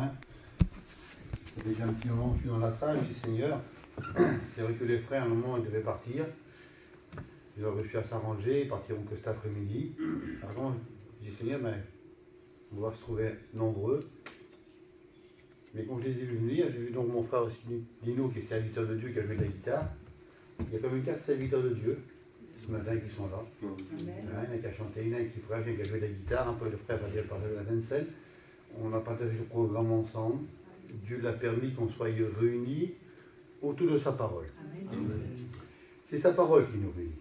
hein. Ça fait déjà un petit moment que je suis dans la salle, je dis Seigneur, c'est vrai que les frères, à un moment, ils devaient partir. Ils ont réussi à s'arranger, ils partiront que cet après-midi. Par contre, je dis Seigneur, ben, on va se trouver nombreux. Mais quand je les ai vus venir, j'ai vu donc mon frère aussi, Dino, qui est serviteur de Dieu, qui a joué de la guitare. Il y a quand même 4 serviteurs de Dieu ce matin qui sont là. Il y en a un qui a chanté, il y en a un qui prêche, un qui a joué de la guitare, un peu le frère va dire par la Vincent. On a partagé le programme ensemble. Dieu l'a permis qu'on soit réunis autour de sa parole. C'est sa parole qui nous réunit.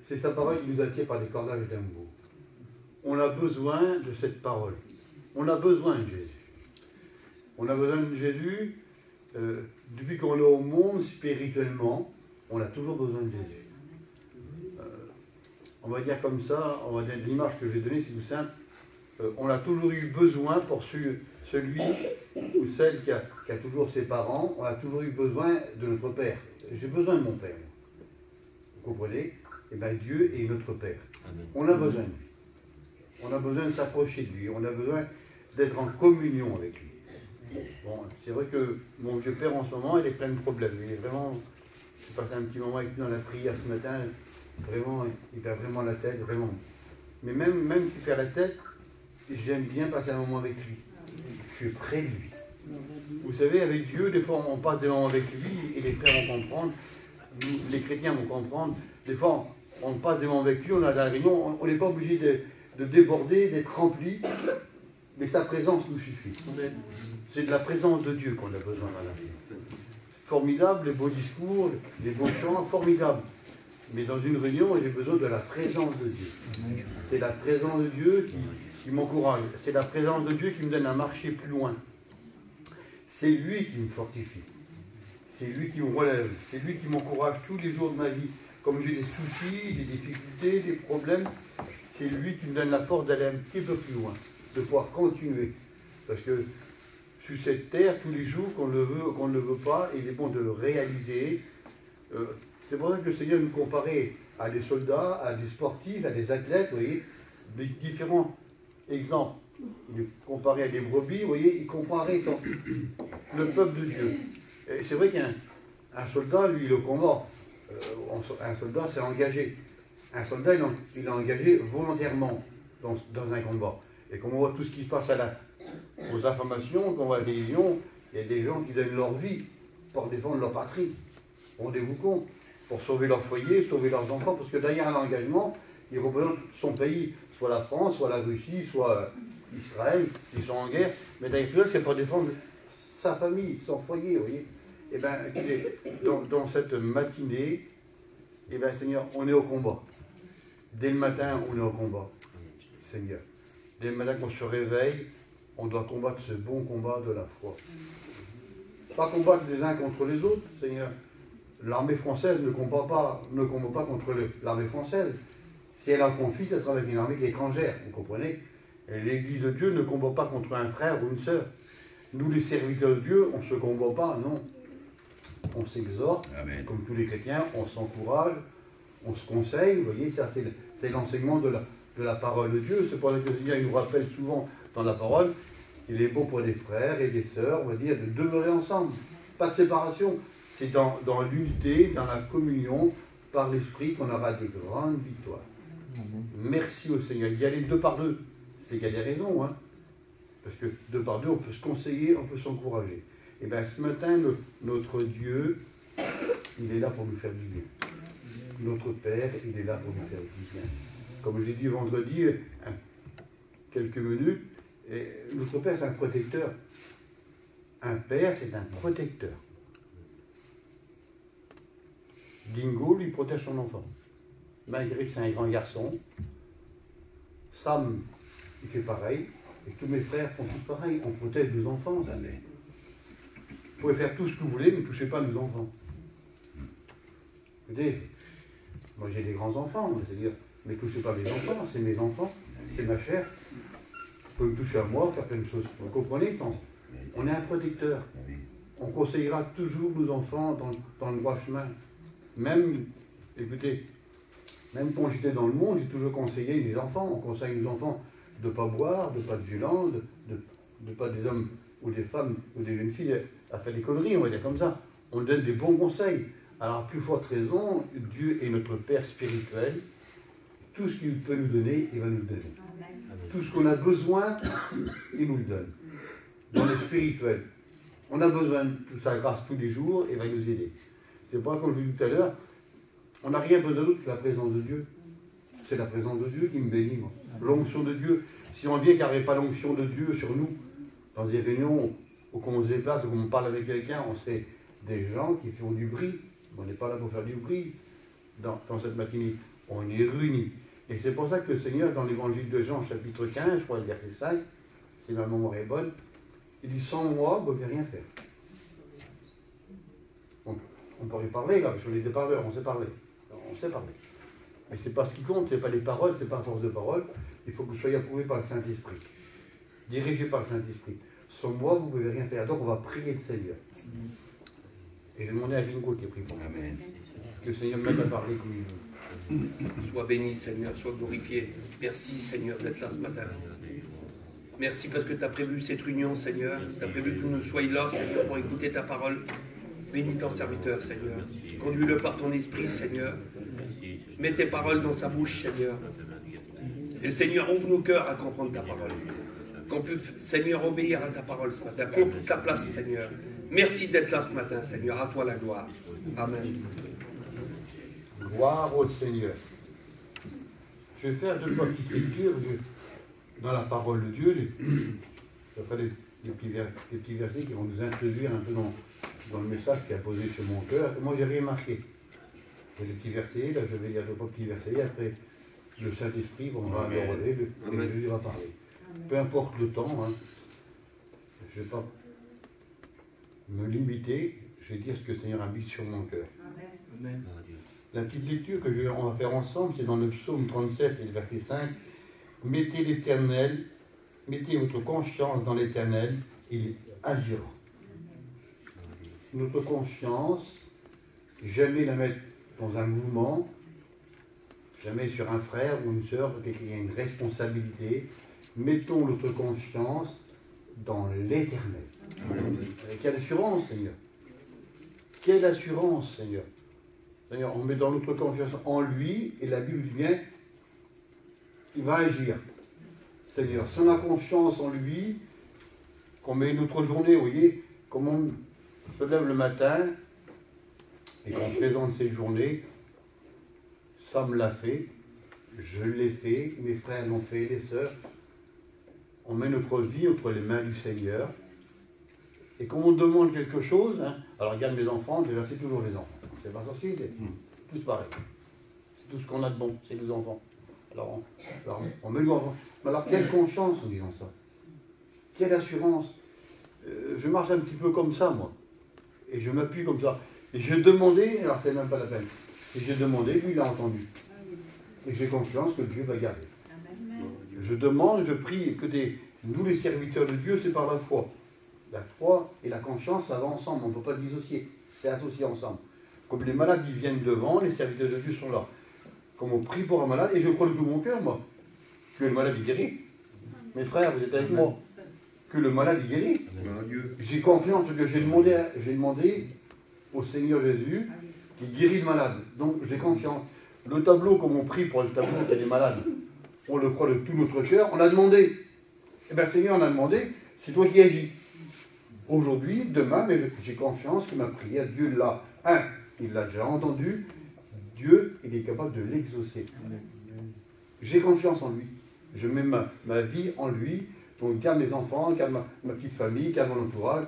C'est sa parole qui nous attire par des cordages d'amour. On a besoin de cette parole. On a besoin de Jésus. On a besoin de Jésus, depuis qu'on est au monde spirituellement, on a toujours besoin de Jésus. On va dire comme ça, on va dire l'image que je vais donner, c'est tout simple. On a toujours eu besoin pour celui ou celle qui a toujours ses parents, on a toujours eu besoin de notre Père. J'ai besoin de mon Père. Vous comprenez? Eh bien Dieu est notre Père. Amen. On a besoin de lui. On a besoin de s'approcher de lui. On a besoin d'être en communion avec lui. Bon, c'est vrai que mon vieux père en ce moment, il est plein de problèmes. Il est vraiment, j'ai passé un petit moment avec lui dans la prière ce matin, vraiment, il perd vraiment la tête, vraiment. Mais même qu'il perd la tête, j'aime bien passer un moment avec lui. Je suis près de lui. Vous savez, avec Dieu, des fois on passe des moments avec lui et les frères vont comprendre, nous, les chrétiens vont comprendre. Des fois on passe des moments avec lui, on a de la réunion, on n'est pas obligé de déborder, d'être rempli. Mais sa présence nous suffit. C'est de la présence de Dieu qu'on a besoin dans la vie. Formidable, les beaux discours, les beaux chants, formidable. Mais dans une réunion, j'ai besoin de la présence de Dieu. C'est la présence de Dieu qui m'encourage. C'est la présence de Dieu qui me donne à marcher plus loin. C'est lui qui me fortifie. C'est lui qui me relève. C'est lui qui m'encourage tous les jours de ma vie. Comme j'ai des soucis, des difficultés, des problèmes, c'est lui qui me donne la force d'aller un petit peu plus loin, de pouvoir continuer. Parce que sur cette terre, tous les jours, qu'on le veut ou qu'on ne le veut pas, il est bon de le réaliser. C'est pour ça que le Seigneur nous comparait à des soldats, à des sportifs, à des athlètes, vous voyez, des différents exemples. Il est comparé à des brebis, vous voyez, il comparait le peuple de Dieu. Et c'est vrai qu'un soldat, lui, le combat. Un soldat, c'est engagé. Un soldat, il est engagé volontairement dans un combat. Et quand on voit tout ce qui se passe aux informations, quand on voit à la télévision, il y a des gens qui donnent leur vie pour défendre leur patrie. Rendez-vous compte, pour sauver leur foyer, sauver leurs enfants, parce que derrière l'engagement, ils représentent son pays, soit la France, soit la Russie, soit Israël, ils sont en guerre, mais derrière tout ça, c'est pour défendre sa famille, son foyer, vous voyez. Et bien, dans cette matinée, eh bien, Seigneur, on est au combat. Dès le matin, on est au combat, Seigneur. Dès le matin qu'on se réveille, on doit combattre ce bon combat de la foi. Pas combattre les uns contre les autres, Seigneur. L'armée française ne combat pas contre l'armée française. Si elle en confie, ça sera avec une armée qui est étrangère, vous comprenez? L'Église de Dieu ne combat pas contre un frère ou une sœur. Nous, les serviteurs de Dieu, on ne se combat pas, non. On s'exhorte, comme tous les chrétiens, on s'encourage, on se conseille, vous voyez, ça c'est l'enseignement de la parole de Dieu. C'est pour ça que le Seigneur nous rappelle souvent dans la parole, il est bon pour des frères et des sœurs, on va dire, de demeurer ensemble. Pas de séparation. C'est dans l'unité, dans la communion, par l'Esprit qu'on aura des grandes victoires. Merci au Seigneur. Y aller 2 par 2, c'est qu'il y a des raisons, hein. Parce que 2 par 2, on peut se conseiller, on peut s'encourager. Et bien ce matin, notre Dieu, il est là pour nous faire du bien. Notre Père, il est là pour nous faire du bien. Comme j'ai dit vendredi, quelques minutes, notre Père, c'est un protecteur. Un père, c'est un protecteur. Dingo, lui, protège son enfant. Malgré que c'est un grand garçon, Sam, il fait pareil, et tous mes frères font tous pareil. On protège nos enfants, jamais. Vous pouvez faire tout ce que vous voulez, mais ne touchez pas nos enfants. Écoutez, moi j'ai des grands-enfants, c'est-à-dire, mais ne touchez pas mes enfants, c'est mes enfants, c'est ma chair. Vous pouvez me toucher à moi, faire plein de choses. Vous comprenez? On est un protecteur. On conseillera toujours nos enfants dans le droit chemin. Même, écoutez, même quand j'étais dans le monde, j'ai toujours conseillé mes enfants. On conseille nos enfants de ne pas boire, de ne pas être violent, de pas des hommes ou des femmes ou des jeunes filles à faire des conneries, on va dire comme ça. On donne des bons conseils. Alors, à plus forte raison, Dieu est notre Père spirituel. Tout ce qu'il peut nous donner, il va nous le donner. Tout ce qu'on a besoin, il nous le donne. Dans le spirituel. On a besoin de toute sa grâce tous les jours et il va nous aider. C'est pas comme je vous dis tout à l'heure, on n'a rien besoin d'autre que la présence de Dieu. C'est la présence de Dieu qui me bénit, moi. L'onction de Dieu. Si on vient qu'il n'y avait pas l'onction de Dieu sur nous, dans des réunions où on se déplace, où on parle avec quelqu'un, on serait des gens qui font du bruit. On n'est pas là pour faire du bruit dans cette matinée. On est réunis. Et c'est pour ça que le Seigneur, dans l'évangile de Jean, chapitre 15, je crois, le verset 5, si ma mémoire est bonne, il dit, sans moi, vous ne pouvez rien faire. On pourrait parler, là, parce qu'on est des parleurs, on sait parler. On sait parler. Mais ce n'est pas ce qui compte, ce n'est pas les paroles, ce n'est pas à force de paroles. Il faut que vous soyez approuvé par le Saint-Esprit. Dirigé par le Saint-Esprit. Sans moi, vous ne pouvez rien faire. Donc, on va prier le Seigneur. Et j'ai demandé à Ringo qui a pris pour moi. Amen. Que le Seigneur m'aide à parler comme il veut. Sois béni, Seigneur, sois glorifié. Merci, Seigneur, d'être là ce matin. Merci parce que tu as prévu cette réunion, Seigneur. Tu as prévu que nous soyons là, Seigneur, pour écouter ta parole. Bénis ton serviteur, Seigneur. Conduis-le par ton esprit, Seigneur. Mets tes paroles dans sa bouche, Seigneur. Et Seigneur, ouvre nos cœurs à comprendre ta parole. Qu'on puisse, Seigneur, obéir à ta parole ce matin. Prends toute ta place, Seigneur. Merci d'être là ce matin, Seigneur. À toi la gloire. Amen. Gloire au Seigneur. Je vais faire 2 petites lectures dans la parole de Dieu. Ça fera des petits versets qui vont nous introduire un peu dans le message qui a posé sur mon cœur. Moi, j'ai rien marqué. C'est les petits versets, là, je vais lire 2 petits versets, et après, le Saint-Esprit va le relais, et Jésus va parler. Peu importe le temps, hein, je ne vais pas me limiter, je vais dire ce que le Seigneur habite sur mon cœur. Amen. La petite lecture on va faire ensemble, c'est dans le psaume 37 et le verset 5. Mettez l'Éternel, mettez votre confiance dans l'Éternel, il agira. Notre confiance, jamais la mettre dans un mouvement, jamais sur un frère ou une sœur, qu'il y a une responsabilité. Mettons notre confiance dans l'Éternel. Quelle assurance, Seigneur! Quelle assurance, Seigneur! D'ailleurs, on met dans notre confiance en lui, et la Bible dit bien, il va agir. Seigneur, sans la confiance en lui, qu'on met notre journée, vous voyez, comme on se lève le matin, et qu'on présente ses journées, ça me l'a fait, je l'ai fait, mes frères l'ont fait, les sœurs. On met notre vie entre les mains du Seigneur, et quand on demande quelque chose, hein, alors regarde mes enfants, déjà c'est toujours les enfants. C'est pas sorcier, c'est tous pareil. C'est tout ce qu'on a de bon, c'est les enfants. Alors on met les enfants. Mais alors quelle confiance en disant ça? Quelle assurance? Je marche un petit peu comme ça, moi. Et je m'appuie comme ça. Et j'ai demandé, alors c'est même pas la peine. Et j'ai demandé, lui il a entendu. Et j'ai confiance que Dieu va garder. Je demande, je prie, que nous les serviteurs de Dieu, c'est par la foi. La foi et la confiance, ça va ensemble, on ne peut pas dissocier. C'est associé ensemble. Comme les malades, ils viennent devant, les serviteurs de Dieu sont là. Comme on prie pour un malade, et je crois de tout mon cœur, moi, que le malade est guéri. Mes frères, vous êtes avec moi. Que le malade est guéri. J'ai confiance que j'ai demandé au Seigneur Jésus qui guérit le malade. Donc j'ai confiance. Le tableau, comme on prie pour le tableau qu'il y a des malades, on le croit de tout notre cœur, on a demandé. Eh bien Seigneur, on a demandé, c'est toi qui agis. Aujourd'hui, demain, mais j'ai confiance que ma prière, Dieu l'a. Il l'a déjà entendu. Dieu, il est capable de l'exaucer. J'ai confiance en lui. Je mets ma vie en lui. Donc garde mes enfants, garde ma petite famille, garde mon entourage.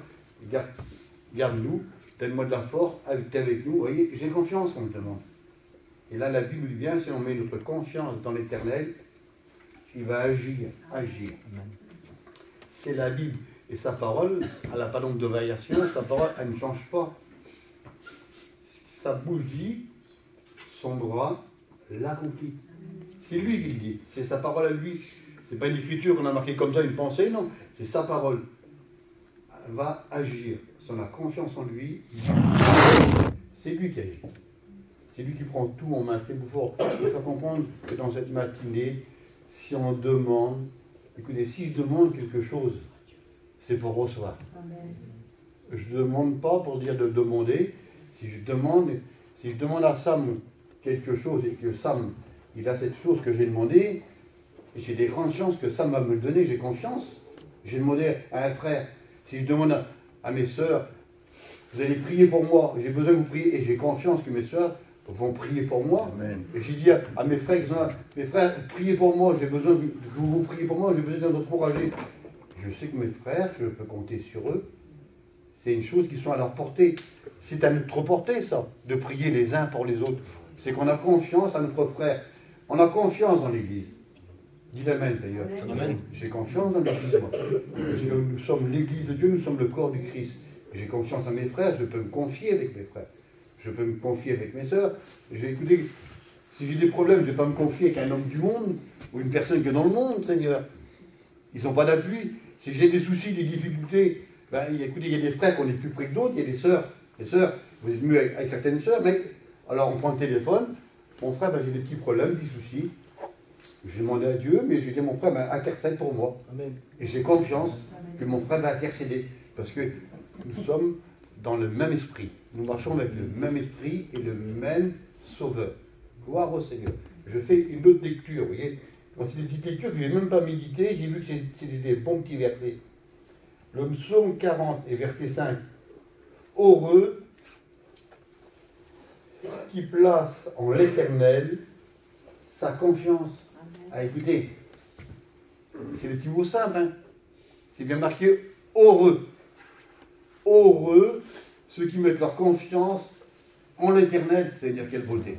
Garde-nous. Donne-moi de la force. T'es avec nous. Vous voyez, j'ai confiance, on me demande. Et là, la Bible dit bien, si on met notre confiance dans l'Éternel, il va agir. C'est la Bible. Et sa parole, elle n'a pas donc de variation, sa parole, elle ne change pas. Sa bouche dit, son bras l'accomplit. C'est lui qui le dit, c'est sa parole à lui. Ce n'est pas une écriture qu'on a marquée comme ça, une pensée, non. C'est sa parole. Elle va agir. Si on a confiance en lui, c'est lui qui agit. C'est lui qui prend tout en main. C'est fort. Il faut comprendre que dans cette matinée, si on demande, écoutez, si je demande quelque chose, c'est pour recevoir. Je ne demande pas pour dire de demander. Si je demande à Sam quelque chose et que Sam, il a cette chose que j'ai demandé, j'ai des grandes chances que Sam va me le donner, j'ai confiance. J'ai demandé à un frère, si je demande à mes sœurs, vous allez prier pour moi, j'ai besoin de vous prier, et j'ai confiance que mes sœurs vont prier pour moi. Amen. Et j'ai dit à mes frères, priez pour moi, j'ai besoin que vous priez pour moi, j'ai besoin d'être encouragé. Je sais que mes frères, je peux compter sur eux. C'est une chose qui sont à leur portée. C'est à notre portée, ça, de prier les uns pour les autres. C'est qu'on a confiance à notre frère. On a confiance dans l'Église. Dites Amen, d'ailleurs. Amen. J'ai confiance dans l'Église, moi. Parce que nous sommes l'Église de Dieu, nous sommes le corps du Christ. J'ai confiance en mes frères, je peux me confier avec mes frères. Je peux me confier avec mes sœurs. Écoutez, si j'ai des problèmes, je ne vais pas me confier avec un homme du monde ou une personne qui est dans le monde, Seigneur. Ils n'ont pas d'appui. Si j'ai des soucis, des difficultés, ben, écoutez, il y a des frères qu'on est plus près que d'autres, il y a des sœurs. Les sœurs, vous êtes mieux avec certaines sœurs, mais alors on prend le téléphone. Mon frère, ben, j'ai des petits problèmes, des soucis. J'ai demandé à Dieu, mais j'ai dit à mon frère, ben, intercède pour moi. Amen. Et j'ai confiance que mon frère va intercéder. Parce que nous sommes dans le même esprit. Nous marchons avec le même esprit et le même sauveur. Gloire au Seigneur. Je fais une autre lecture, vous voyez. C'est des petites lectures que je n'ai même pas méditées, j'ai vu que c'était des bons petits versets. Le psaume 40 et verset 5. Heureux qui place en l'Éternel sa confiance. Ah, écoutez, c'est le petit mot simple, hein. C'est bien marqué heureux. Heureux ceux qui mettent leur confiance en l'Éternel. Seigneur, quelle beauté.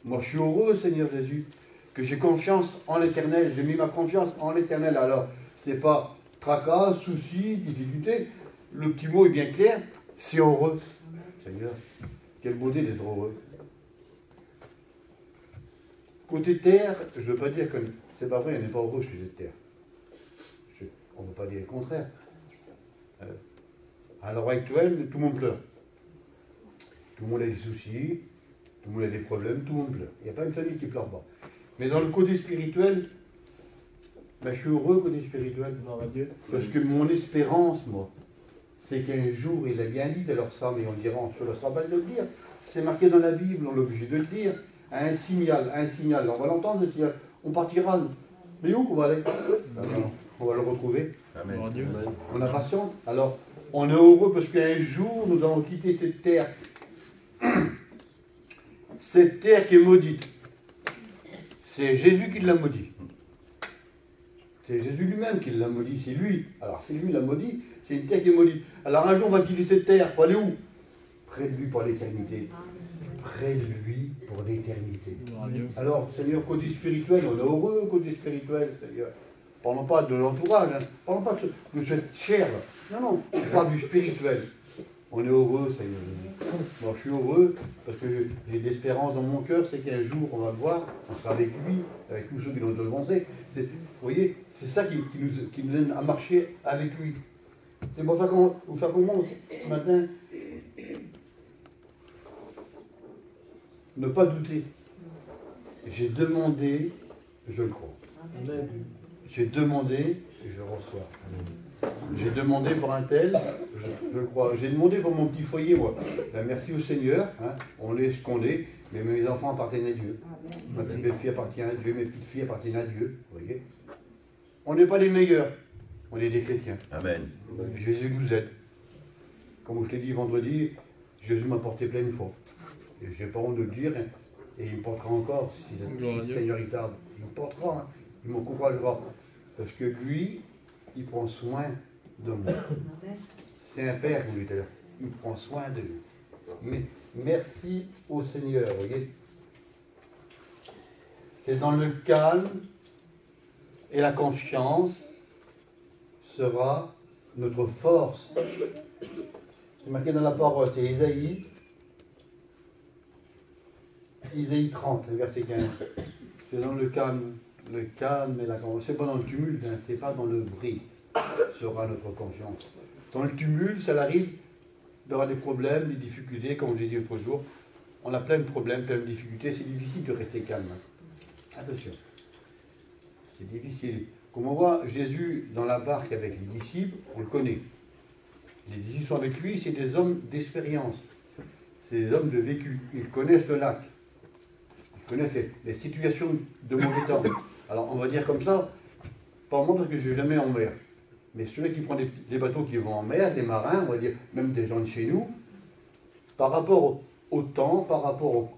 Moi, je suis heureux, Seigneur Jésus, que j'ai confiance en l'Éternel. J'ai mis ma confiance en l'Éternel. Alors, c'est pas tracas, soucis, difficultés. Le petit mot est bien clair. C'est heureux. Seigneur, quelle beauté d'être heureux. Côté terre, je ne veux pas dire que c'est pas vrai, on n'est pas heureux sur cette terre. On ne veut pas dire le contraire. À l'heure actuelle, tout le monde pleure. Tout le monde a des soucis, tout le monde a des problèmes, tout le monde pleure. Il n'y a pas une famille qui ne pleure pas. Mais dans le côté spirituel, ben, je suis heureux côté spirituel. Parce que mon espérance, moi, c'est qu'un jour, il a bien dit, alors ça, mais on dira, on se laissera pas de le dire. C'est marqué dans la Bible, on est obligé de le dire. Un signal, on va l'entendre, le signal. On partira. Mais où on va aller? On va le retrouver. Amen. On a patience. Alors, on est heureux parce qu'un jour, nous allons quitter cette terre. Cette terre qui est maudite. C'est Jésus qui l'a maudit. C'est Jésus lui-même qui l'a maudit. C'est lui. Alors, c'est lui qui l'a maudit. C'est une terre qui est maudite. Alors, un jour, on va quitter cette terre. Pour aller où? Près de lui pour l'éternité. Près de lui pour l'éternité. Alors, Seigneur, côté spirituel, on est heureux, côté spirituel, Seigneur. Parlons pas de l'entourage, hein. Parlons pas de cette chair-là. Non, non, on parle du spirituel. On est heureux, Seigneur. Moi, je suis heureux parce que j'ai de l'espérance dans mon cœur, c'est qu'un jour, on va le voir, on sera avec lui, avec tous ceux qui l'ont devancé. Vous voyez, c'est ça qui nous aide à marcher avec lui. C'est pour ça qu'on commence ce matin. Ne pas douter. J'ai demandé, je le crois. J'ai demandé et je reçois. J'ai demandé pour un tel, je le crois. J'ai demandé pour mon petit foyer, moi. Ben, merci au Seigneur, hein. On est ce qu'on est, mais mes enfants appartiennent à Dieu. Ma petite belle-fille appartient à Dieu, mes petites filles appartiennent à Dieu. Vous voyez. On n'est pas les meilleurs, on est des chrétiens. Amen. Jésus nous aide. Comme je l'ai dit vendredi, Jésus m'a porté plein de fois. Et je n'ai pas honte de le dire, hein. Et il me portera encore, si le Seigneur il tarde. Il me portera, hein. Il m'encouragera. Parce que lui, il prend soin de moi. C'est un père, vous l'avez dit. Il prend soin de lui. Mais merci au Seigneur, vous voyez. C'est dans le calme et la confiance sera notre force. C'est marqué dans la parole, c'est Isaïe 30, verset 15. C'est dans le calme et la confiance. C'est pas dans le tumulte, hein, c'est pas dans le bruit sera notre confiance. Dans le tumulte, ça arrive d'avoir des problèmes, des difficultés, comme j'ai dit l'autre jour. On a plein de problèmes, plein de difficultés, c'est difficile de rester calme. Attention. C'est difficile. Comme on voit Jésus dans la barque avec les disciples, on le connaît. Les disciples sont avec lui, c'est des hommes d'expérience. C'est des hommes de vécu. Ils connaissent le lac. Ils connaissent les situations de mauvais temps. Alors on va dire comme ça, pas moi parce que je ne vais jamais en mer. Mais celui qui prend des bateaux qui vont en mer, des marins, on va dire même des gens de chez nous, par rapport au temps, par rapport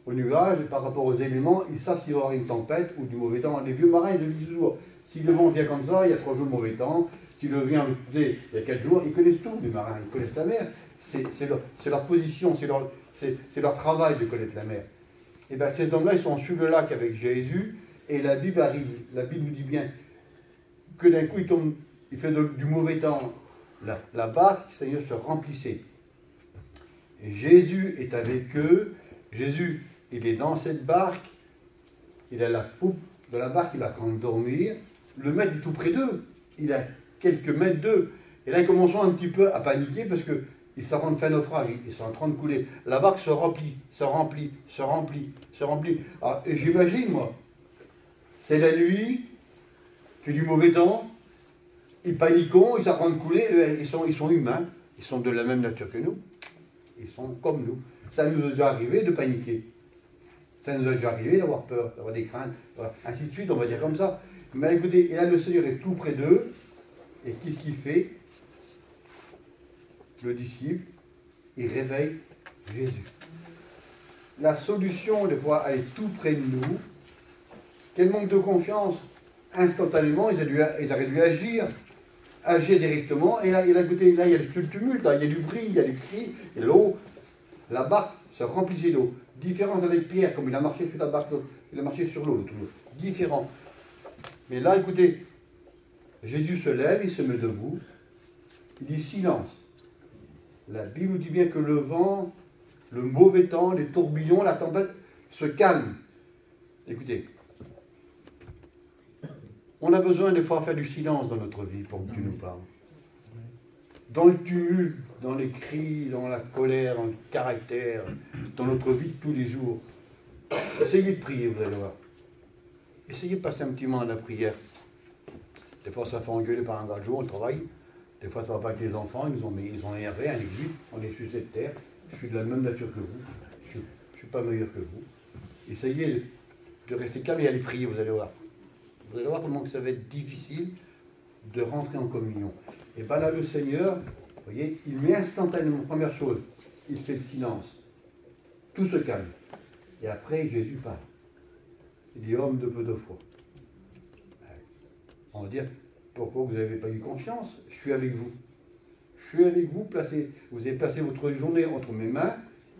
aux nuages, par rapport aux éléments, ils savent s'il va y avoir une tempête ou du mauvais temps. Les vieux marins, ils le disent toujours. Si le vent vient comme ça, il y a 3 jours de mauvais temps. Si le vent vient il y a 4 jours, ils connaissent tout, les marins, ils connaissent la mer. C'est leur position, c'est leur travail de connaître la mer. Et bien ces hommes-là, ils sont sur le lac avec Jésus, et la Bible arrive. La Bible nous dit bien que d'un coup, il fait du mauvais temps. La barque, Seigneur, se remplissait. Et Jésus est avec eux. Jésus, il est dans cette barque. Il a la poupe de la barque, il est en train de dormir. Le maître est tout près d'eux. Il a quelques mètres d'eux. Et là, ils commencent un petit peu à paniquer parce qu'ils s'apprennent de faire naufrage. Ils sont en train de couler. La barque se remplit, se remplit, se remplit, se remplit. Alors, j'imagine, moi, c'est la nuit, il fait du mauvais temps, ils paniquent, ils s'apprennent de couler, ils sont humains, ils sont de la même nature que nous. Ils sont comme nous. Ça nous est déjà arrivé de paniquer. Ça nous est déjà arrivé d'avoir peur, d'avoir des craintes, ainsi de suite, on va dire comme ça. Mais écoutez, et là le Seigneur est tout près d'eux, et qu'est-ce qu'il fait? Le disciple, il réveille Jésus. La solution, des fois, elle est tout près de nous. Quel manque de confiance, instantanément, ils auraient dû agir directement, et là, écoutez, là, il y a le tumulte, là, il y a du bruit, il y a du cri, et l'eau, la barque se remplissait d'eau. Différence avec Pierre, comme il a marché sur la barque, il a marché sur l'eau, différent. Mais là, écoutez, Jésus se lève, il se met debout, il dit silence. La Bible nous dit bien que le vent, le mauvais temps, les tourbillons, la tempête se calment. Écoutez, on a besoin des fois de faire du silence dans notre vie pour que Dieu nous parle. Dans le tumulte, dans les cris, dans la colère, dans le caractère, dans notre vie de tous les jours. Essayez de prier, vous allez voir. Essayez de passer un petit moment à la prière. Des fois, ça fait engueuler par un gars de jour, on travaille. Des fois, ça ne va pas avec les enfants, ils ont énervé, un exil. On est sur cette terre. Je suis de la même nature que vous. Je ne suis pas meilleur que vous. Essayez de rester calme et aller prier, vous allez voir. Vous allez voir comment ça va être difficile de rentrer en communion. Et bien là, le Seigneur, vous voyez, il met instantanément, première chose, il fait le silence. Tout se calme. Et après, Jésus parle. Il dit, homme de peu de foi. On va dire, pourquoi vous n'avez pas eu confiance? Je suis avec vous. Je suis avec vous, vous avez placé votre journée entre mes mains,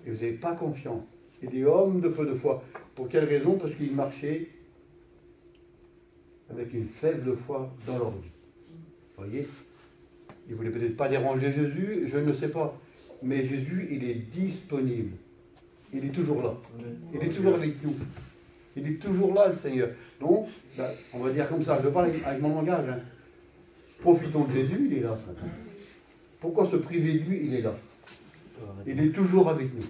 et vous n'avez pas confiance. Il dit, homme de peu de foi. Pour quelle raison? Parce qu'il marchait avec une faible foi dans leur vie. Vous voyez? Il ne voulait peut-être pas déranger Jésus, je ne sais pas. Mais Jésus, il est disponible. Il est toujours là. Il est toujours avec nous. Il est toujours là, le Seigneur. Donc, ben, on va dire comme ça, je parle avec mon langage. Hein. Profitons de Jésus, il est là ce matin. Pourquoi se priver de lui? Il est là. Il est toujours avec nous.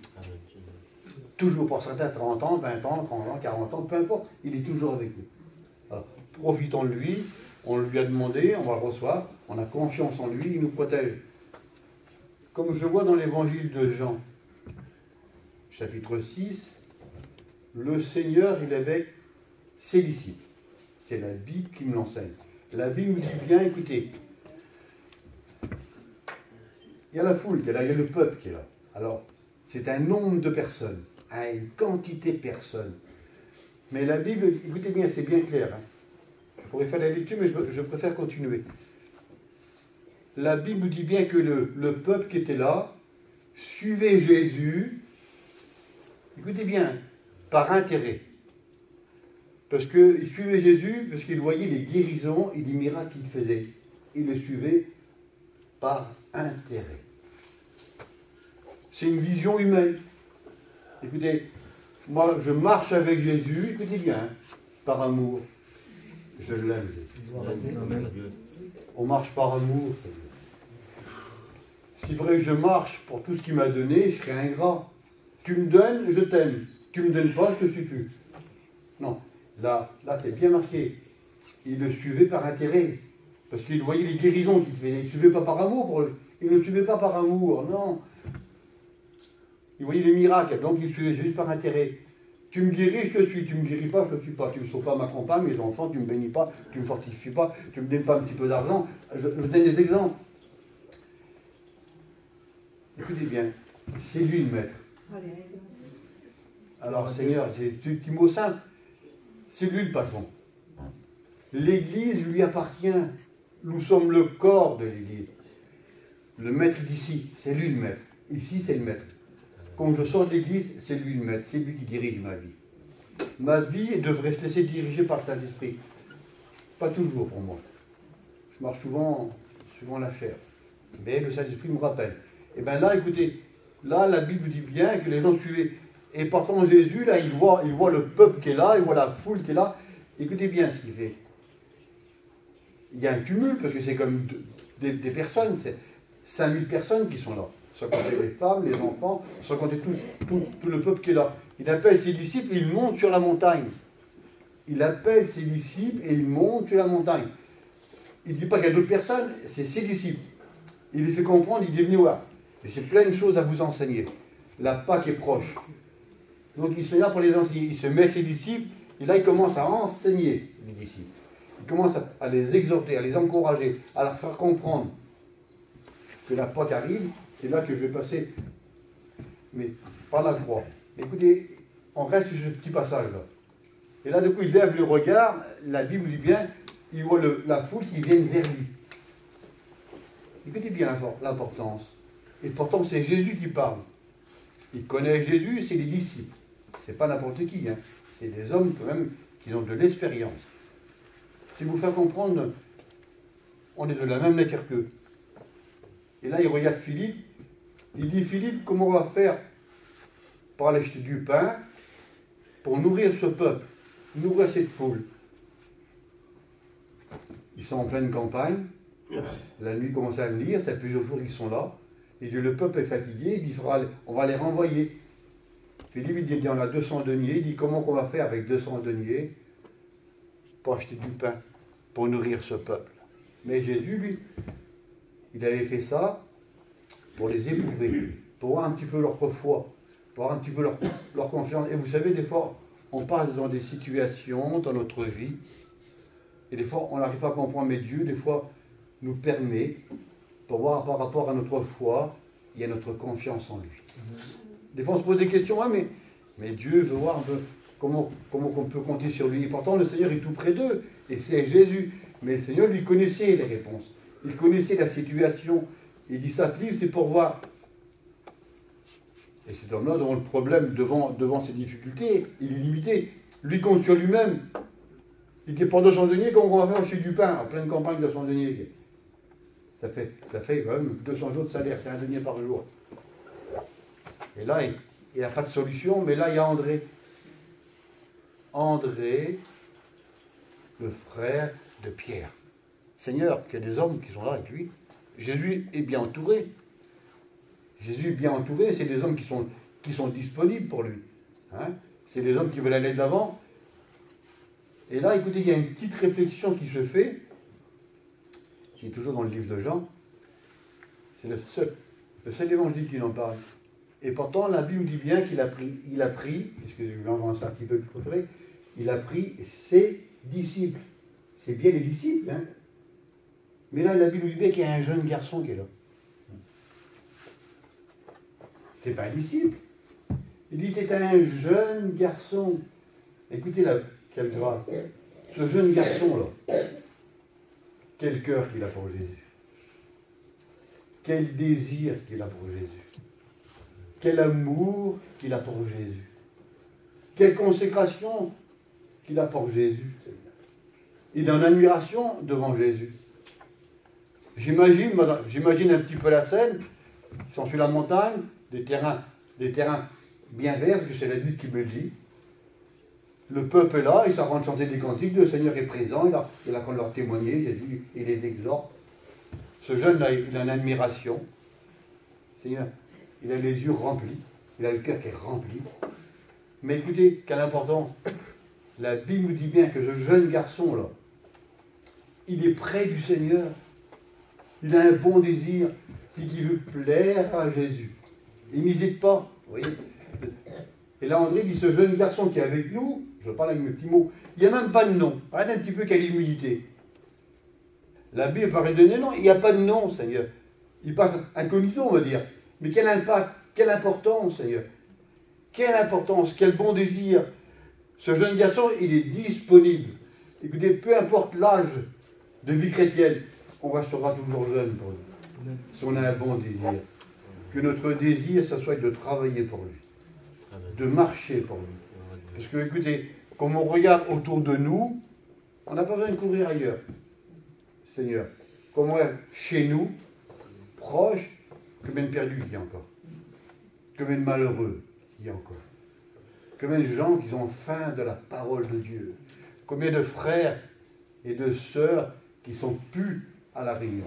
Toujours, pour certains, 30 ans, 20 ans, 30 ans, 40 ans, peu importe, il est toujours avec nous. Alors, profitons de lui, on lui a demandé, on va le recevoir, on a confiance en lui, il nous protège. Comme je vois dans l'évangile de Jean, chapitre 6, le Seigneur, il est avec ses disciples. C'est la Bible qui me l'enseigne. La Bible nous dit bien, écoutez, il y a la foule qui est là, il y a le peuple qui est là. Alors, c'est un nombre de personnes, une quantité de personnes. Mais la Bible, écoutez bien, c'est bien clair. Hein. Je pourrais faire la lecture, mais je préfère continuer. La Bible nous dit bien que le peuple qui était là suivait Jésus, écoutez bien, par intérêt. Parce qu'il suivait Jésus, parce qu'il voyait les guérisons et les miracles qu'il faisait. Il le suivait par intérêt. C'est une vision humaine. Écoutez, moi je marche avec Jésus, écoutez bien, hein, par amour. Je l'aime, Jésus. On marche par amour. C'est vrai que je marche pour tout ce qu'il m'a donné, je serais ingrat. Tu me donnes, je t'aime. Tu ne me donnes pas, je ne te suis plus. Non, là c'est bien marqué. il le suivait par intérêt. Parce qu'il voyait les guérisons qu'il faisait. Il ne suivait pas par amour pour lui. Il ne suivait pas par amour, non. Il voyait les miracles, donc il suivait juste par intérêt. Tu me guéris, je te suis. Tu ne me guéris pas, je ne te suis pas. Tu ne me sauves pas ma compagne, mes enfants, tu ne me bénis pas, tu ne me fortifies pas, tu ne me donnes pas un petit peu d'argent. Je donne des exemples. Écoutez bien, c'est lui le maître. Alors Seigneur, c'est un petit mot simple, c'est lui le patron. L'Église lui appartient. Nous sommes le corps de l'Église. Le maître d'ici, c'est lui le maître. Ici, c'est le maître. Quand je sors de l'Église, c'est lui le maître. C'est lui qui dirige ma vie. Ma vie devrait se laisser diriger par le Saint-Esprit. Pas toujours pour moi. Je marche souvent la chair. Mais le Saint-Esprit me rappelle. Et bien là, écoutez, là, la Bible dit bien que les gens suivaient. Et pourtant, Jésus, là, il voit le peuple qui est là, il voit la foule qui est là. Écoutez bien ce qu'il fait. Il y a un tumulte, parce que c'est comme des personnes, c'est 5000 personnes qui sont là. Sans compter les femmes, les enfants, sans compter tout le peuple qui est là. Il appelle ses disciples et il monte sur la montagne. Il appelle ses disciples et il monte sur la montagne. Il ne dit pas qu'il y a d'autres personnes, c'est ses disciples. Il les fait comprendre, il dit venez voir. J'ai plein de choses à vous enseigner. La Pâque est proche. Donc il se met là pour les enseigner. Il se met avec ses disciples et là il commence à enseigner les disciples. Il commence à les exhorter, à les encourager, à leur faire comprendre que la Pâque arrive. C'est là que je vais passer, mais par la croix. Écoutez, on reste sur ce petit passage-là. Et là, du coup, il lève le regard, la Bible dit bien, il voit la foule qui vient vers lui. Écoutez bien l'importance. Et pourtant, c'est Jésus qui parle. Il connaît Jésus, c'est les disciples. C'est pas n'importe qui, hein. C'est des hommes quand même qui ont de l'expérience. C'est vous faire comprendre, on est de la même nature qu'eux. Et là, il regarde Philippe. Il dit, Philippe, comment on va faire pour aller acheter du pain pour nourrir ce peuple, nourrir cette foule? Ils sont en pleine campagne. La nuit commence à venir, ça fait plusieurs jours qu'ils sont là. Il dit, le peuple est fatigué, il dit, on va les renvoyer. Philippe, il dit, on a 200 deniers. Il dit, comment on va faire avec 200 deniers pour acheter du pain, pour nourrir ce peuple? Mais Jésus, lui, il avait fait ça pour les éprouver, pour voir un petit peu leur foi, pour voir un petit peu leur confiance. Et vous savez, des fois, on passe dans des situations dans notre vie, et des fois, on n'arrive pas à comprendre, mais Dieu, des fois, nous permet, pour voir par rapport à notre foi et à notre confiance en lui. Des fois, on se pose des questions, hein, mais Dieu veut voir un peu comment on peut compter sur lui. Et pourtant, le Seigneur est tout près d'eux, et c'est Jésus. Mais le Seigneur lui connaissait les réponses. Il connaissait la situation. Il dit ça, Philippe, c'est pour voir. Et cet homme-là, devant le problème, devant ses difficultés, il est limité. Lui compte sur lui-même. Il dit pour 200 deniers, comment on va faire chez du pain, en pleine campagne, 200 deniers. Ça fait quand même 200 jours de salaire, c'est un denier par jour. Et là, il n'a pas de solution, mais là, il y a André. André, le frère de Pierre. Seigneur, qu'il y a des hommes qui sont là avec lui. Jésus est bien entouré. Jésus est bien entouré, c'est des hommes qui sont disponibles pour lui. Hein? C'est des hommes qui veulent aller de l'avant. Et là, écoutez, il y a une petite réflexion qui se fait. C'est toujours dans le livre de Jean. C'est le seul évangile qui en parle. Et pourtant, la Bible dit bien qu'il a pris, excusez-moi, je vais avancer un petit peu plus près, il a pris ses disciples. C'est bien les disciples, hein. Mais là, la Bible dit bien qu'il y a un jeune garçon qui est là. C'est pas un disciple. Il dit c'est un jeune garçon. Écoutez là, quelle grâce. Ce jeune garçon-là, quel cœur qu'il a pour Jésus. Quel désir qu'il a pour Jésus. Quel amour qu'il a pour Jésus. Quelle consécration qu'il a pour Jésus. Il est en admiration devant Jésus. J'imagine un petit peu la scène. Ils sont sur la montagne, des terrains bien verts, que c'est la Bible qui me le dit. Le peuple est là, ils sont en train de chanter des cantiques, le Seigneur est présent, il a qu'on leur témoigner, Jésus, il les exhorte. Ce jeune-là, il a une admiration. Seigneur, il a les yeux remplis, il a le cœur qui est rempli. Mais écoutez, quelle importance. La Bible nous dit bien que ce jeune garçon-là, il est près du Seigneur. Il a un bon désir, c'est qu'il veut plaire à Jésus. Il n'hésite pas, vous voyez. Et là, André dit, ce jeune garçon qui est avec nous, je parle avec mes petits mots, il n'y a même pas de nom. Regardez un petit peu quelle humilité. La Bible paraît donner non, il n'y a pas de nom, Seigneur. Il passe incognito, on va dire. Mais quel impact, quelle importance, Seigneur. Quelle importance, quel bon désir. Ce jeune garçon, il est disponible. Écoutez, peu importe l'âge de vie chrétienne, on restera toujours jeune pour lui. Si on a un bon désir. Que notre désir, ça soit de travailler pour lui. De marcher pour lui. Parce que, écoutez, comme on regarde autour de nous, on n'a pas besoin de courir ailleurs. Seigneur, comme on regarde chez nous, proche, combien de perdus il y a encore? Combien de malheureux il y a encore? Combien de gens qui ont faim de la parole de Dieu? Combien de frères et de sœurs qui sont plus à la réunion?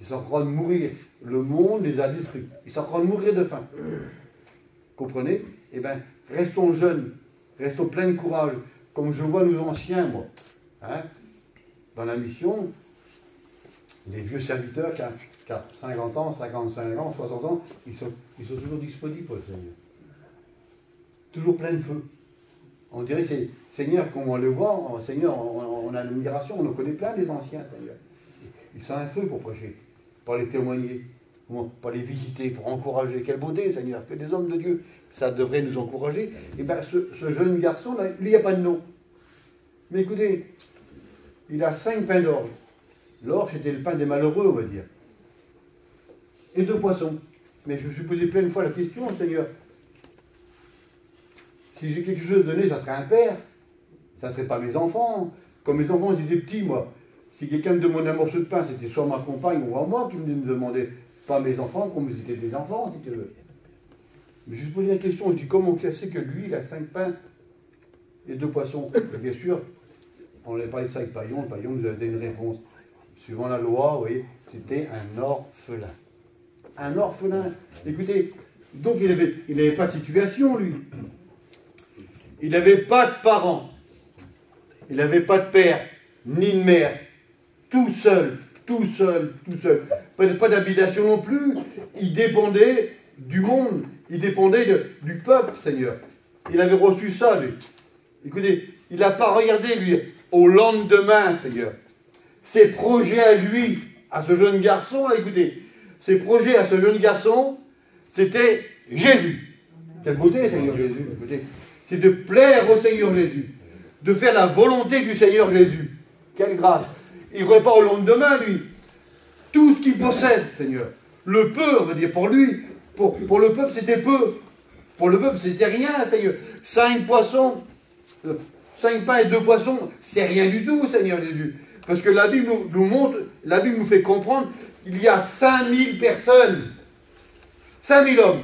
Ils sont en train de mourir. Le monde les a détruits. Ils sont en train de mourir de faim. Comprenez? Eh bien, restons jeunes, restons pleins de courage, comme je vois nos anciens, moi. Hein? Dans la mission, les vieux serviteurs qui ont 50 ans, 55 ans, 60 ans, ils sont toujours disponibles pour le Seigneur. Toujours plein de feu. On dirait, c'est Seigneur, comme on le voit, Seigneur, on a l'admiration, on en connaît plein des anciens, Seigneur. Ils sont un feu pour prêcher, pour les témoigner, pour les visiter, pour encourager. Quelle beauté, Seigneur, que des hommes de Dieu, ça devrait nous encourager. Et bien, ce jeune garçon, là, lui, il n'y a pas de nom. Mais écoutez, il a 5 pains d'orge. L'orge, c'était le pain des malheureux, on va dire. Et 2 poissons. Mais je me suis posé plein de fois la question, Seigneur. Si j'ai quelque chose à donner, ça serait un père. Ça ne serait pas mes enfants. Comme mes enfants, ils étaient petits, moi. Si quelqu'un me demandait un morceau de pain, c'était soit ma compagne ou moi qui me demandait. Pas mes enfants, comme ils étaient des enfants, si tu veux. Mais je me suis posé la question, je dis, comment ça c'est que lui, il a 5 pains et 2 poissons? Et bien sûr, on avait parlé de ça avec Paillon. Le Paillon nous a donné une réponse. Suivant la loi, vous voyez, c'était un orphelin. Un orphelin. Écoutez, donc il n'avait pas de situation, lui. Il n'avait pas de parents. Il n'avait pas de père, ni de mère. Tout seul, tout seul, tout seul. Pas d'habitation non plus. Il dépendait du monde. Il dépendait du peuple, Seigneur. Il avait reçu ça, lui. Écoutez, il n'a pas regardé, lui, au lendemain, Seigneur. Ses projets à lui, à ce jeune garçon, là, écoutez, ses projets à ce jeune garçon, c'était Jésus. Quelle beauté, Seigneur Jésus. Écoutez, c'est de plaire au Seigneur Jésus, de faire la volonté du Seigneur Jésus. Quelle grâce. Il ne pas au lendemain, lui. Tout ce qu'il possède, Seigneur. Le peu, on va dire, pour lui, pour le peuple, c'était peu. Pour le peuple, c'était rien, Seigneur. 5 poissons, 5 pains et 2 poissons, c'est rien du tout, Seigneur Jésus. Parce que la Bible nous montre, la Bible nous fait comprendre qu'il y a 5000 personnes. 5000 hommes.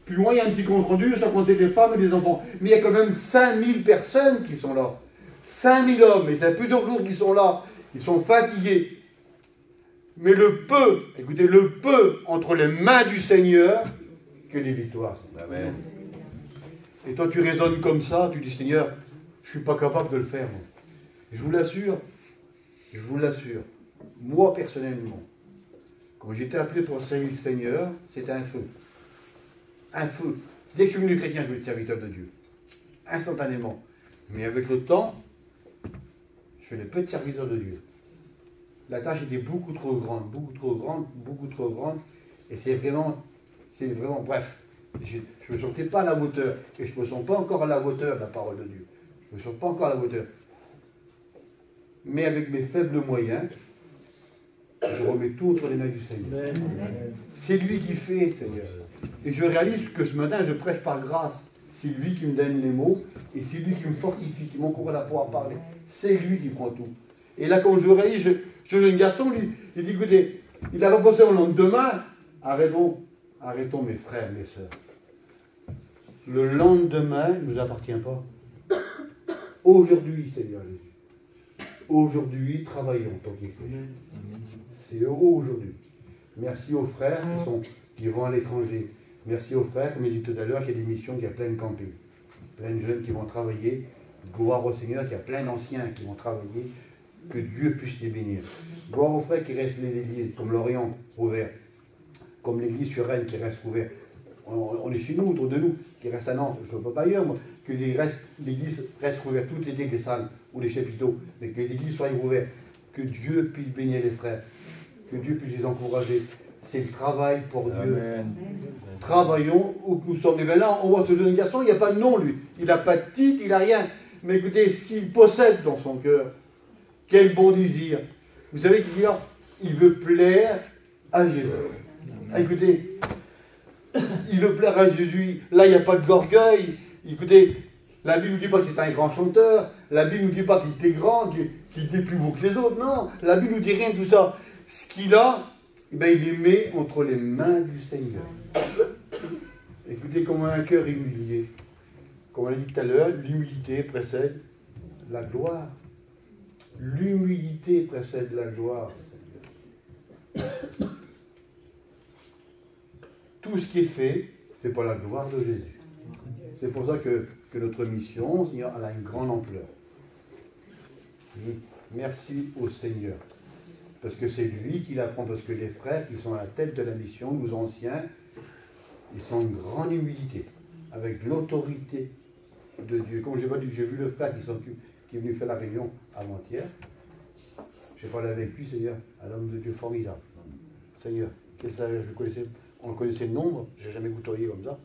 Plus loin, il y a un petit compte rendu, sans compter les femmes et les enfants. Mais il y a quand même 5000 personnes qui sont là. 5000 hommes, et ça fait plusieurs jours qu'ils sont là. Ils sont fatigués. Mais le peu, écoutez, le peu entre les mains du Seigneur, que les victoires. Amen. Et toi, tu raisonnes comme ça, tu dis, Seigneur, je ne suis pas capable de le faire, moi. Je vous l'assure, moi personnellement, quand j'étais appelé pour servir le Seigneur, c'était un feu. Un feu. Dès que je suis devenu chrétien, je voulais être serviteur de Dieu. Instantanément. Mais avec le temps, je faisais peu de serviteur de Dieu. La tâche était beaucoup trop grande, beaucoup trop grande, beaucoup trop grande. Et c'est vraiment, bref, je ne me sentais pas à la hauteur. Et je ne me sens pas encore à la hauteur de la parole de Dieu. Je ne me sens pas encore à la hauteur. Mais avec mes faibles moyens, je remets tout entre les mains du Seigneur. C'est lui qui fait, Seigneur. Et je réalise que ce matin, je prêche par grâce. C'est lui qui me donne les mots, et c'est lui qui me fortifie, qui m'encourage à pouvoir parler. C'est lui qui prend tout. Et là, quand je réalise, ce jeune garçon, lui, il dit, écoutez, il a repensé au lendemain. Arrêtons mes frères, mes sœurs. Le lendemain ne nous appartient pas. Aujourd'hui, Seigneur Jésus. Aujourd'hui, travaillons tant qu'il faut. C'est heureux aujourd'hui. Merci aux frères qui vont à l'étranger. Merci aux frères, comme je disais tout à l'heure, qu'il y a des missions, qu'il y a plein de campings. Plein de jeunes qui vont travailler. Gloire au Seigneur, qu'il y a plein d'anciens qui vont travailler. Que Dieu puisse les bénir. Gloire aux frères qui restent les églises, comme l'Orient ouvert, comme l'église sur Rennes qui reste ouverte. On est chez nous, autour de nous, qui reste à Nantes, je ne peux pas ailleurs, moi, que l'église reste ouverte, toutes les salles ou les chapiteaux, mais que les églises soient ouvertes, que Dieu puisse bénir les frères, que Dieu puisse les encourager. C'est le travail pour Dieu. Amen. Travaillons où que nous sommes. Et bien là, on voit ce jeune garçon, il n'y a pas de nom, lui. Il n'a pas de titre, il n'a rien. Mais écoutez, ce qu'il possède dans son cœur, quel bon désir. Vous savez qu'il dit là, il veut plaire à Jésus. Ah, écoutez, il veut plaire à Jésus. Là, il n'y a pas de l'orgueil. Écoutez, la Bible ne dit pas que c'est un grand chanteur. La Bible ne dit pas qu'il était grand, qu'il était plus beau que les autres. Non, la Bible ne dit rien de tout ça. Ce qu'il a, eh bien, il les met entre les mains du Seigneur. Écoutez, comme un cœur humilié. Comme on l'a dit tout à l'heure, l'humilité précède la gloire. L'humilité précède la gloire. Tout ce qui est fait, c'est pour la gloire de Jésus. C'est pour ça que notre mission, Seigneur, elle a une grande ampleur. Merci au Seigneur. Parce que c'est lui qui l'apprend, parce que les frères qui sont à la tête de la mission, nous anciens, ils sont en grande humilité, avec l'autorité de Dieu. Comme j'ai vu le frère qui est venu faire la réunion avant-hier. J'ai parlé avec lui, Seigneur, un homme de Dieu formidable. Seigneur, quel sagesse, on connaissait le nombre, je n'ai jamais côtoyé comme ça.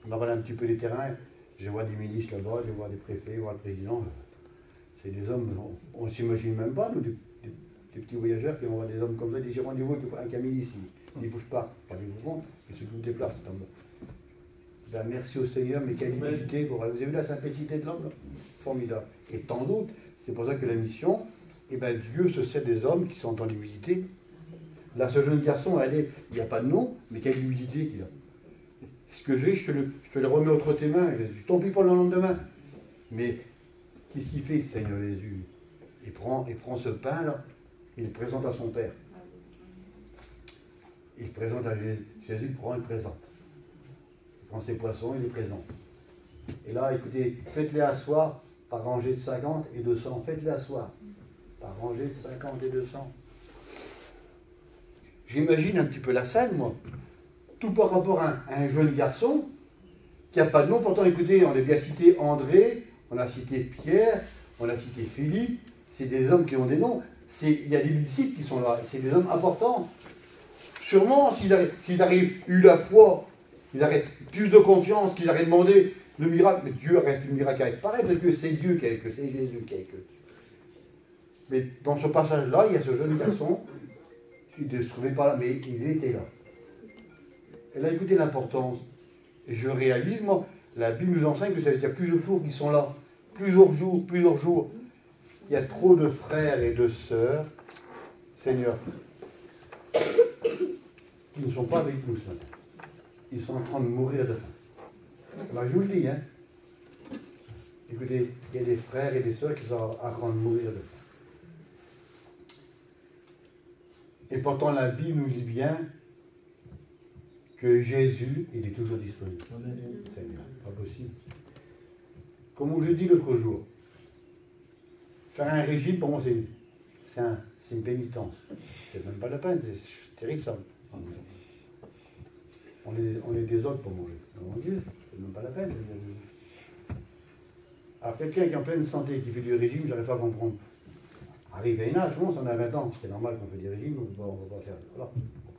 On m'a parlé un petit peu des terrains, je vois des ministres là-bas, je vois des préfets, je vois le président. C'est des hommes, on ne s'imagine même pas, nous, des petits voyageurs qui vont voir des hommes comme ça, des rendez-vous avec un ministre, ils ne bougent pas des mouvements, ils se déplacent. Ben, merci au Seigneur, mais quelle humilité. Vous avez vu la simplicité de l'homme, formidable. Et tant d'autres, c'est pour ça que la mission, eh ben, Dieu se sert des hommes qui sont en humilité. Là, ce jeune garçon, il n'y a pas de nom, mais quelle humilité qu'il a. Ce que j'ai, je te le remets entre tes mains. Tant pis pour le lendemain. Mais qu'est-ce qu'il fait, Seigneur Jésus? Il prend ce pain-là, il le présente à son Père. Il le présente à Jésus. Jésus le prend et le présente. Il prend ses poissons, il les présente. Et là, écoutez, faites-les asseoir par rangée de 50 et 200. Faites-les asseoir par rangée de 50 et 200. J'imagine un petit peu la scène, moi. Tout par rapport à un jeune garçon qui n'a pas de nom. Pourtant, écoutez, on a bien cité André, on a cité Pierre, on a cité Philippe. C'est des hommes qui ont des noms. Il y a des disciples qui sont là. C'est des hommes importants. Sûrement, s'ils avaient eu la foi, ils auraient plus de confiance, qu'ils auraient demandé le miracle. Mais Dieu aurait fait le miracle avec pareil, parce que c'est Dieu qui est avec eux, c'est Jésus qui est avec eux. Mais dans ce passage-là, il y a ce jeune garçon qui ne se trouvait pas là, mais il était là. Et là, écoutez l'importance. Et je réalise, moi, la Bible nous enseigne que il y a plusieurs jours qui sont là. Plusieurs jours. Il y a trop de frères et de sœurs, Seigneur, qui ne sont pas avec nous ce matin. Ils sont en train de mourir de faim. Ben, je vous le dis, hein. Écoutez, il y a des frères et des sœurs qui sont en train de mourir de faim. Et pourtant, la Bible nous dit bien que Jésus, il est toujours disponible. Seigneur, pas possible. Comme je l'ai dit l'autre jour, faire un régime, pour moi, c'est une pénitence. C'est même pas la peine, c'est terrible ça. On est des autres pour manger. Mon Dieu, c'est même pas la peine. Alors quelqu'un qui est en pleine santé, qui fait du régime, j'arrive pas à comprendre. Arrive à un âge, on a 20 ans, c'est normal qu'on fait des régimes, on ne va pas faire. Voilà,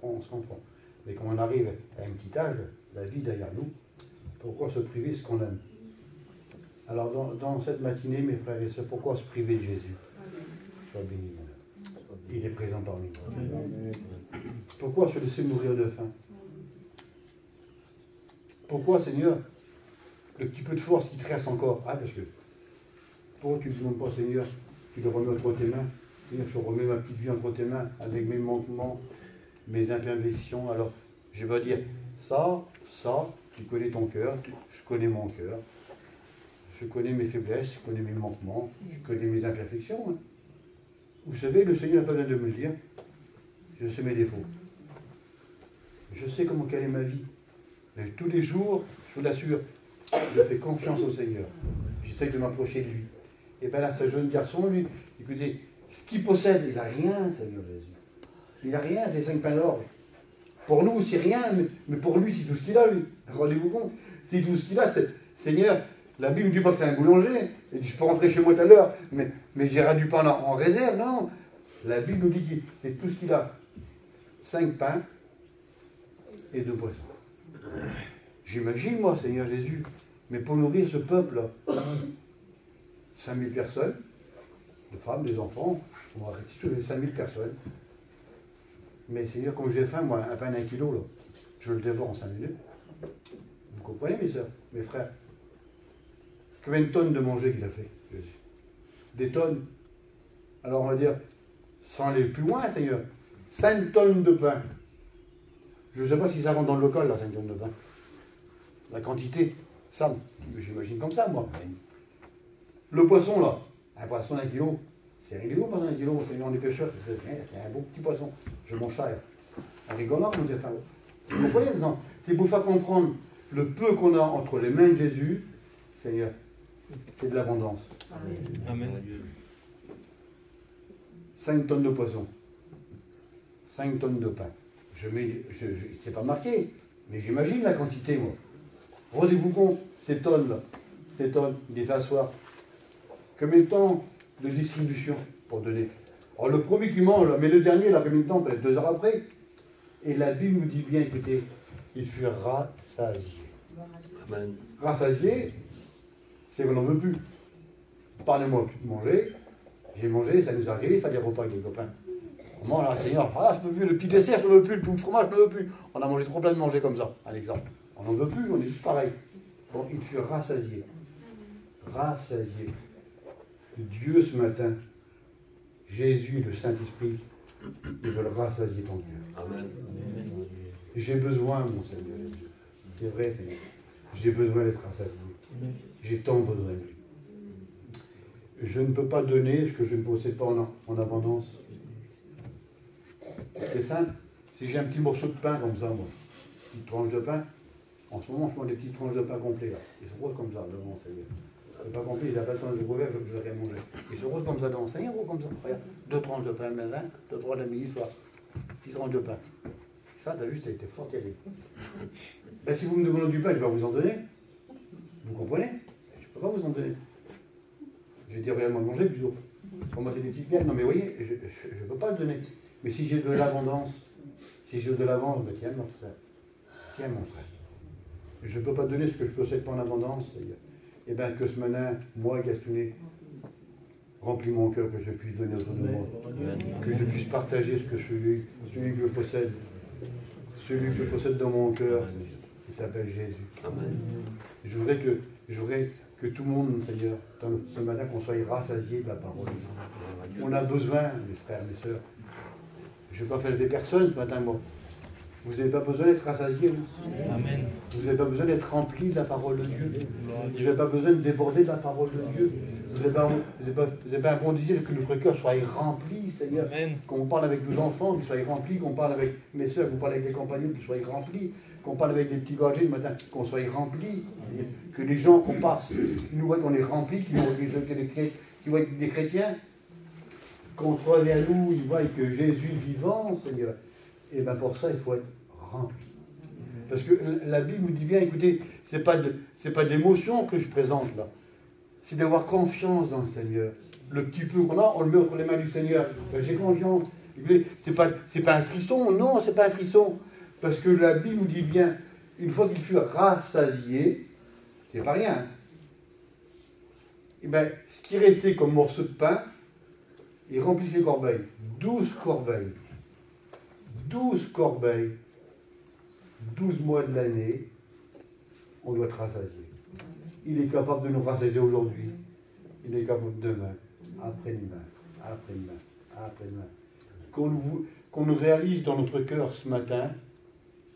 on se comprend. Mais quand on arrive à un petit âge, la vie derrière nous, pourquoi se priver de ce qu'on aime? Alors dans cette matinée, mes frères et sœurs, pourquoi se priver de Jésus? Sois béni, mon Dieu. Il est présent parmi nous. Pourquoi se laisser mourir de faim? Pourquoi, Seigneur, le petit peu de force qui te reste encore? Ah, parce que, pourquoi tu ne demandes pas, Seigneur, tu le remets entre tes mains? Seigneur, je remets ma petite vie entre tes mains, avec mes manquements, mes imperfections. Alors, je vais dire, ça, tu connais ton cœur, je connais mon cœur, je connais mes faiblesses, je connais mes manquements, je connais mes imperfections. Hein. Vous savez, le Seigneur n'a pas besoin de me le dire, je sais mes défauts. Je sais quelle est ma vie. Mais tous les jours, je vous l'assure, je fais confiance au Seigneur. J'essaie de m'approcher de lui. Et bien là, ce jeune garçon, lui, écoutez, ce qu'il possède, il n'a rien, Seigneur Jésus. Il n'a rien, c'est 5 pains d'orge. Pour nous, c'est rien, mais pour lui, c'est tout ce qu'il a, lui. Rendez-vous compte, c'est tout ce qu'il a. Seigneur, la Bible ne dit pas que c'est un boulanger. Il dit, je peux rentrer chez moi tout à l'heure, mais j'ai du pain en réserve. Non, la Bible nous dit que c'est tout ce qu'il a. 5 pains et 2 poissons. J'imagine, moi, Seigneur Jésus, mais pour nourrir ce peuple-là, 5000 personnes, des femmes, des enfants, on va rester sur les 5000 personnes. Mais Seigneur, comme j'ai faim, moi, un pain d'1 kilo, là, je le dévore en 5 minutes. Vous comprenez, mes soeurs, mes frères? Combien de tonnes de manger qu'il a fait, Jésus? Des tonnes. Alors on va dire, sans aller plus loin, Seigneur, 5 tonnes de pain. Je ne sais pas si ça rentre dans le local, là, 5 tonnes de pain. La quantité, ça, j'imagine comme ça, moi. Le poisson, là, un poisson d'1 kilo, c'est rigolo, un poisson d'1 kilo, on est pêcheurs, c'est un bon petit poisson. Je mange ça, en rigolant, on dit, enfin, vous comprenez, c'est pour faire comprendre le peu qu'on a entre les mains de Jésus, Seigneur, c'est de l'abondance. Amen. 5 tonnes de poisson, 5 tonnes de pain. C'est pas marqué, mais j'imagine la quantité, moi. Rendez-vous compte, ces tonnes-là, il est fait asseoir. Combien de temps de distribution pour donner? Alors le premier qui mange, mais le dernier, là, combien de temps? Peut-être 2 heures après. Et la Bible nous dit bien, écoutez, il fut rassasié. Amen. Rassasié, c'est qu'on n'en veut plus. Parlez-moi plus de manger. J'ai mangé, ça nous arrive, il fallait des repas avec les copains. On mange là, Seigneur, je ne peux plus, le petit dessert, je ne veux plus, le bout de fromage, je ne veux plus. On a mangé trop plein de manger comme ça, un exemple. On n'en veut plus, on est tous pareils. Bon, il fut rassasié. Rassasié. Dieu ce matin, Jésus, le Saint-Esprit, ils veulent rassasier ton cœur. Amen. J'ai besoin, mon Seigneur. C'est vrai, Seigneur. J'ai besoin d'être rassasié. J'ai tant besoin de lui. Je ne peux pas donner ce que je ne possède pas en abondance. C'est simple. Si j'ai un petit morceau de pain comme ça, moi, une petite tranche de pain, en ce moment, je prends des petites tranches de pain complets, là. Ils sont roses comme ça, devant, Seigneur. Le pain complet, il n'a pas le temps de ouvrir, je n'ai rien mangé. Ils sont roses comme ça, devant, Seigneur, gros comme ça. Regarde, 2 tranches de pain le matin, 2 tranches de midi, soir. 6 tranches de pain. Ça, t'as vu, ça a été fort terrible. Ben, si vous me demandez du pain, je vais vous en donner. Vous comprenez? Je ne peux pas vous en donner. Je vais dire réellement de manger plutôt. Pour moi, c'est des petites miettes. Non, mais vous voyez, je ne peux pas le donner. Mais si j'ai de l'abondance, ben, tiens, mon frère. Tiens, mon frère. Je ne peux pas donner ce que je possède pas en abondance. Et bien, que ce matin, moi, Gastounet, remplis mon cœur, que je puisse donner autour de moi. Que je puisse partager ce que celui que je possède. Celui que je possède dans mon cœur, il s'appelle Jésus. Amen. Je voudrais que tout le monde, Seigneur, ce matin, qu'on soit rassasié de la parole. On a besoin, mes frères, mes sœurs. Je ne vais pas faire des personnes ce matin, moi. Vous n'avez pas besoin d'être rassasié. Amen. Vous n'avez pas besoin d'être rempli de la parole de Dieu. Vous n'avez pas besoin de déborder de la parole de Dieu. Vous n'avez pas un bon désir que notre cœur soit rempli, Seigneur. Qu'on parle avec nos enfants, qu'ils soient remplis, qu'on parle avec mes soeurs, qu'on parle avec les compagnons, qu'ils soient remplis, qu'on parle avec des petits gâchés le matin, qu'on soit remplis. Que les gens qu'on passe, qu'ils nous voient qu'on est remplis, qu'ils voient des chrétiens, qu'on se revient à nous, ils voient que Jésus est vivant, Seigneur. Et bien pour ça, il faut être rempli. Parce que la Bible nous dit bien, écoutez, c'est pas d'émotion que je présente là. C'est d'avoir confiance dans le Seigneur. Le petit peu qu'on a, on le met entre les mains du Seigneur. Ben, j'ai confiance. C'est pas un frisson, non, c'est pas un frisson. Parce que la Bible nous dit bien, une fois qu'il fut rassasié, c'est pas rien. Hein. Et bien, ce qui restait comme morceau de pain, il remplissait les corbeilles. 12 corbeilles. 12 corbeilles. 12 mois de l'année, on doit être rassasié. Il est capable de nous rassasier aujourd'hui. Il est capable demain, après-demain, après-demain, après-demain. Qu'on nous réalise dans notre cœur ce matin,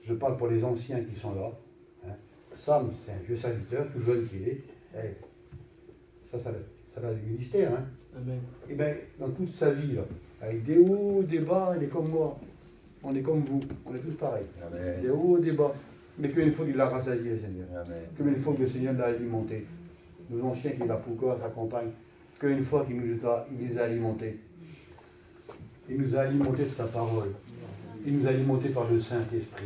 je parle pour les anciens qui sont là. Hein. Sam, c'est un vieux serviteur, tout jeune qu'il est. Ça va du ministère. Hein. Amen. Et bien, dans toute sa vie, là, avec des hauts, des bas, il est comme moi. On est comme vous, on est tous pareils. Amen. Des hauts, des bas. Mais qu'une fois qu'il l'a rassasié, Seigneur. Qu'une fois que le Seigneur l'a alimenté. Nos anciens qui l'a pourquoi s'accompagnent. Qu'une fois qu'il les a alimentés. Il nous a alimentés de sa parole. Il nous a alimentés par le Saint-Esprit.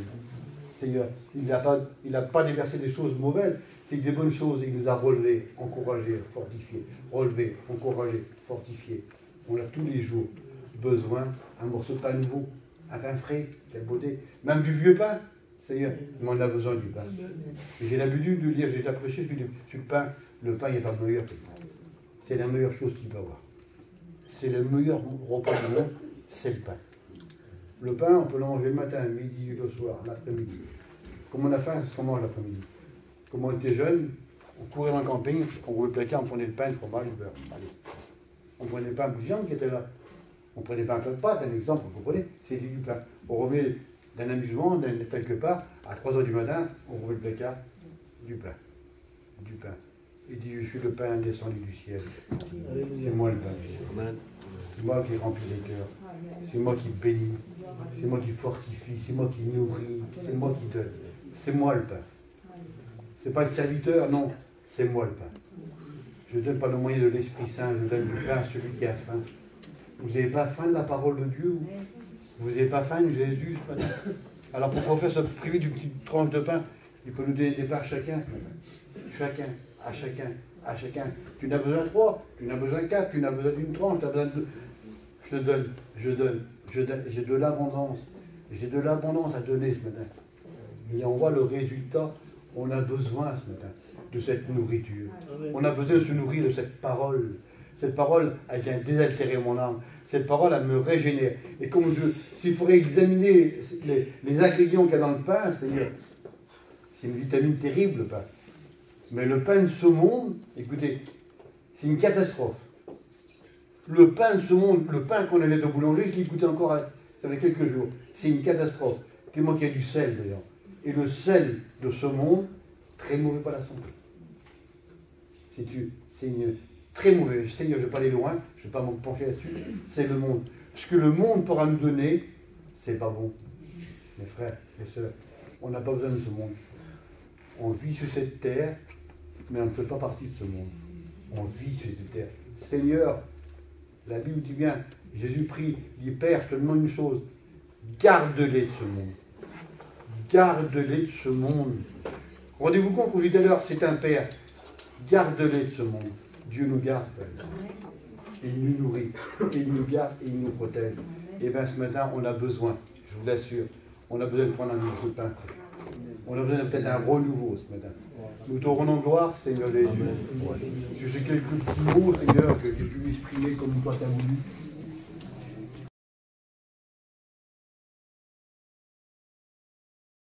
Seigneur, il n'a pas déversé des choses mauvaises, c'est des bonnes choses. Il nous a relevés, encouragés, fortifiés. Relevés, encouragés, fortifiés. On a tous les jours besoin d'un morceau de pain nouveau, un pain frais, quelle beauté. Même du vieux pain, Seigneur, mais on a besoin du pain. Et j'ai l'habitude de lire, j'ai apprécié sur le pain. Le pain n'est pas meilleur que le pain. C'est la meilleure chose qu'il peut avoir. C'est le meilleur repas du monde, c'est le pain. Le pain, on peut le manger le matin, midi, le soir, l'après-midi. Comme on a faim, c'est ce qu'on mange l'après-midi. Comme on était jeune, on courait dans le camping, on roulait le placard, on prenait le pain, le fromage, le beurre. Allez. On prenait pas un bout de viande qui était là. On prenait pas un plat de pâtes, un exemple, vous comprenez, c'était du pain. On revenait d'un amusement, quelque part, à 3 h du matin, on roulait le placard, du pain. Du pain. Il dit, je suis le pain descendu du ciel. C'est moi le pain. C'est moi qui remplis les cœurs. C'est moi qui bénis. C'est moi qui fortifie. C'est moi qui nourris. C'est moi qui donne. C'est moi le pain. C'est pas le serviteur, non. C'est moi le pain. Je ne donne pas le moyen de l'Esprit Saint. Je donne du pain à celui qui a faim. Vous n'avez pas faim de la parole de Dieu? Vous n'avez pas faim de Jésus ce matin? Alors pourquoi faire se priver d'une petite tranche de pain? Il peut nous donner des pains chacun. Chacun. À chacun, à chacun. Tu n'as besoin de 3, tu n'as besoin de 4, tu n'as besoin d'une tranche, tu as besoin de... Je donne, je donne, je donne. J'ai de l'abondance. J'ai de l'abondance à donner ce matin. Et on voit le résultat. On a besoin ce matin de cette nourriture. On a besoin de se nourrir de cette parole. Cette parole, elle vient désaltérer mon âme. Cette parole, elle me régénère. Et comme s'il faudrait examiner les ingrédients qu'il y a dans le pain, c'est une vitamine terrible, le pain. Mais le pain de ce monde, écoutez, c'est une catastrophe. Le pain de ce monde, le pain qu'on allait au boulanger, je l'ai goûté encore, ça fait quelques jours. C'est une catastrophe. Tellement qu'il y a du sel d'ailleurs. Et le sel de ce monde, très mauvais pour la santé. C'est une très mauvais. Seigneur, je ne vais pas aller loin, je ne vais pas m'en pencher là-dessus. C'est le monde. Ce que le monde pourra nous donner, c'est pas bon. Mes frères, mes sœurs, on n'a pas besoin de ce monde. On vit sur cette terre, mais on ne fait pas partie de ce monde. On vit sur cette terre. Seigneur, la Bible dit bien, Jésus prie, dit Père, je te demande une chose, garde-les de ce monde. Garde-les de ce monde. Rendez-vous compte qu'on dit tout à l'heure, c'est un Père. Garde-les de ce monde. Dieu nous garde, Père. Il nous nourrit, il nous garde et il nous protège. Et bien ce matin, on a besoin, je vous l'assure, on a besoin de prendre un nouveau pain. On a besoin peut-être d'un renouveau ce matin. Nous te rendons gloire, Seigneur Jésus. Sur ces quelques petits mots, Seigneur, que j'ai pu exprimer comme toi t'as voulu.